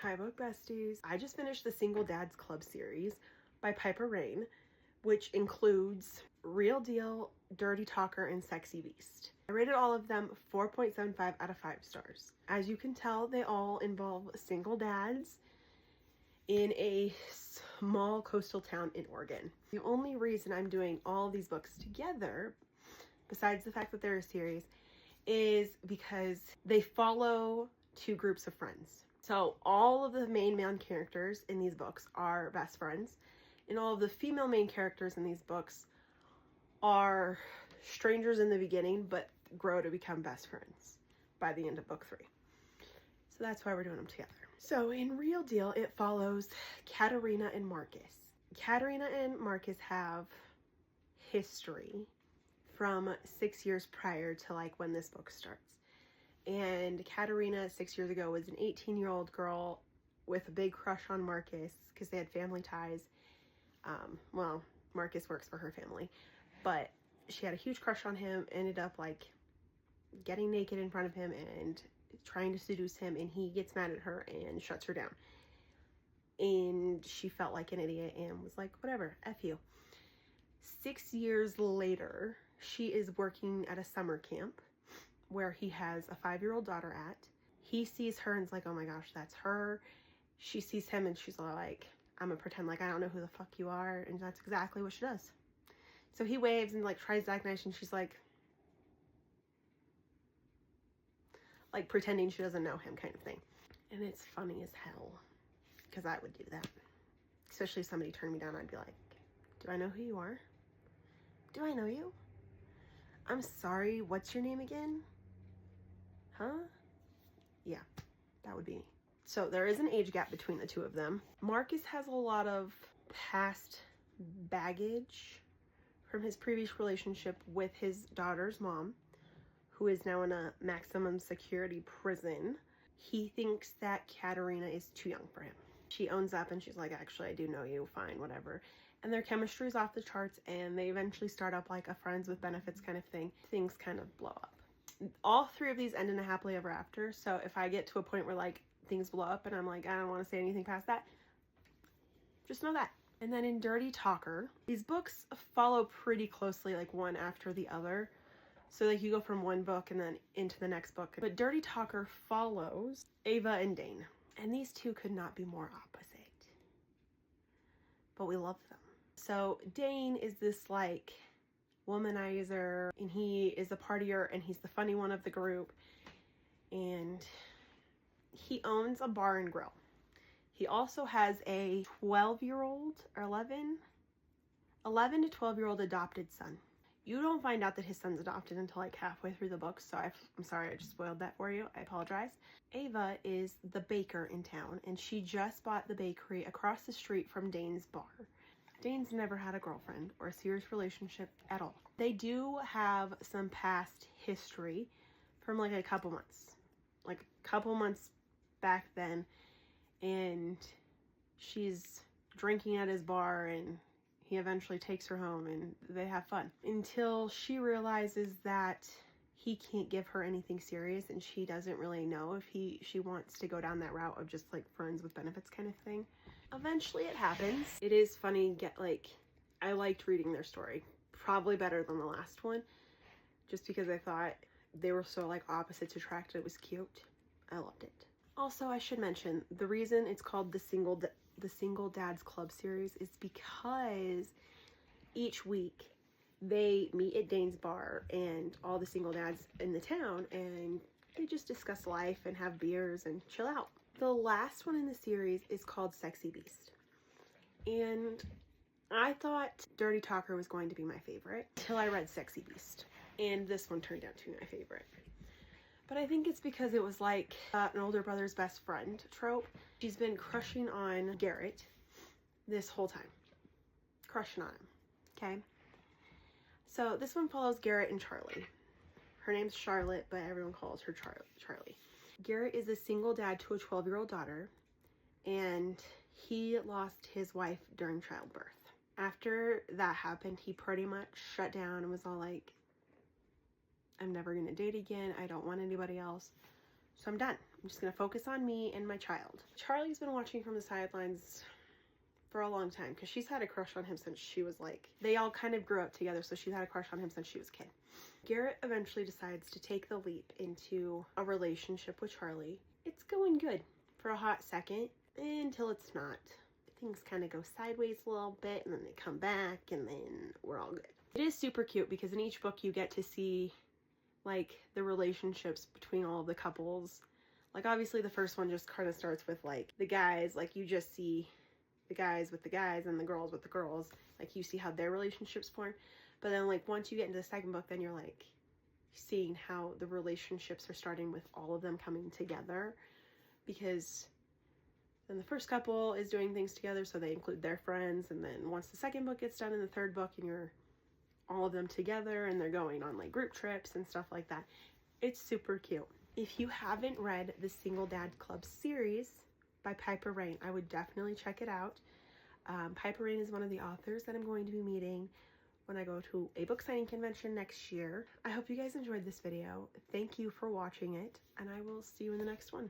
Hi book besties. I just finished the Single Dads Club series by Rayne, which includes Real Deal, Dirty Talker, and Sexy Beast. I rated all of them 4.75 out of 5 stars. As you can tell, they all involve single dads in a small coastal town in Oregon. The only reason I'm doing all these books together, besides the fact that they're a series, is because they follow two groups of friends. So all of the main characters in these books are best friends, and all of the female main characters in these books are strangers in the beginning, but grow to become best friends by the end of book 3. So that's why we're doing them together. So in Real Deal, it follows Katerina and Marcus. Katerina and Marcus have history from 6 years prior to like when this book starts. And Katerina 6 years ago was an 18-year-old girl with a big crush on Marcus because they had family ties. Well, Marcus works for her family, but she had a huge crush on him, ended up like getting naked in front of him and trying to seduce him, and he gets mad at her and shuts her down. And she felt like an idiot and was like, whatever, F you. 6 years later, she is working at a summer camp where he has a 5-year-old daughter at. He sees her and is like, oh my gosh, that's her. She sees him and she's like, I'm gonna pretend like I don't know who the fuck you are. And that's exactly what she does. So he waves and like tries to act nice, and she's like pretending she doesn't know him kind of thing. And it's funny as hell because I would do that. Especially if somebody turned me down, I'd be like, do I know who you are? Do I know you? I'm sorry, what's your name again? Huh? Yeah, that would be me. So there is an age gap between the two of them. Marcus has a lot of past baggage from his previous relationship with his daughter's mom, who is now in a maximum security prison. He thinks that Katerina is too young for him. She owns up and she's like, actually, I do know you, fine, whatever. And their chemistry is off the charts, and they eventually start up like a friends with benefits kind of thing. Things kind of blow up. All 3 of these end in a happily ever after. So if I get to a point where like things blow up and I'm like, I don't want to say anything past that, just know that. And then in Dirty Talker, these books follow pretty closely, like one after the other. So like you go from one book and then into the next book. But Dirty Talker follows Ava and Dane. And these two could not be more opposite. But we love them. So Dane is this like womanizer, and he is a partier, and he's the funny one of the group, and he owns a bar and grill. He also has a 12-year-old or 11 to 12-year-old adopted son. You don't find out that his son's adopted until like halfway through the book, so I'm sorry I just spoiled that for you. I apologize. Ava is the baker in town, and she just bought the bakery across the street from Dane's bar. Dane's never had a girlfriend or a serious relationship at all. They do have some past history from like a couple months back then, and she's drinking at his bar and he eventually takes her home and they have fun until she realizes that he can't give her anything serious, and she doesn't really know if she wants to go down that route of just like friends with benefits kind of thing. Eventually it happens. It is funny, I liked reading their story, probably better than the last one, just because I thought they were so like opposites attracted. It was cute. I loved it. Also, I should mention, the reason it's called the Single Dads Club series is because each week they meet at Dane's bar and all the single dads in the town, and they just discuss life and have beers and chill out. The last one in the series is called Sexy Beast. And I thought Dirty Talker was going to be my favorite till I read Sexy Beast. And this one turned out to be my favorite. But I think it's because it was like an older brother's best friend trope. She's been crushing on Garrett this whole time. Crushing on him. Okay? So this one follows Garrett and Charlie. Her name's Charlotte, but everyone calls her Charlie. Garrett is a single dad to a 12-year-old daughter, and he lost his wife during childbirth. After that happened, he pretty much shut down and was all like, I'm never going to date again. I don't want anybody else. So I'm done. I'm just gonna focus on me and my child. Charlie's been watching from the sidelines for a long time because she's had a crush on him since she was like, they all kind of grew up together, so she's had a crush on him since she was a kid. Garrett eventually decides to take the leap into a relationship with Charlie. It's going good for a hot second until it's not. Things kind of go sideways a little bit and then they come back and then we're all good. It is super cute because in each book you get to see like the relationships between all of the couples. Like obviously the first one just kind of starts with like the guys, like you just see the guys with the guys and the girls with the girls. Like you see how their relationships form. But then like once you get into the second book, then you're like seeing how the relationships are starting with all of them coming together, because then the first couple is doing things together, so they include their friends, and then once the second book gets done in the third book and you're all of them together and they're going on like group trips and stuff like that. It's super cute. If you haven't read the Single Dad Club series by Piper Rayne, I would definitely check it out. Piper Rayne is one of the authors that I'm going to be meeting when I go to a book signing convention next year. I hope you guys enjoyed this video. Thank you for watching it, and I will see you in the next one.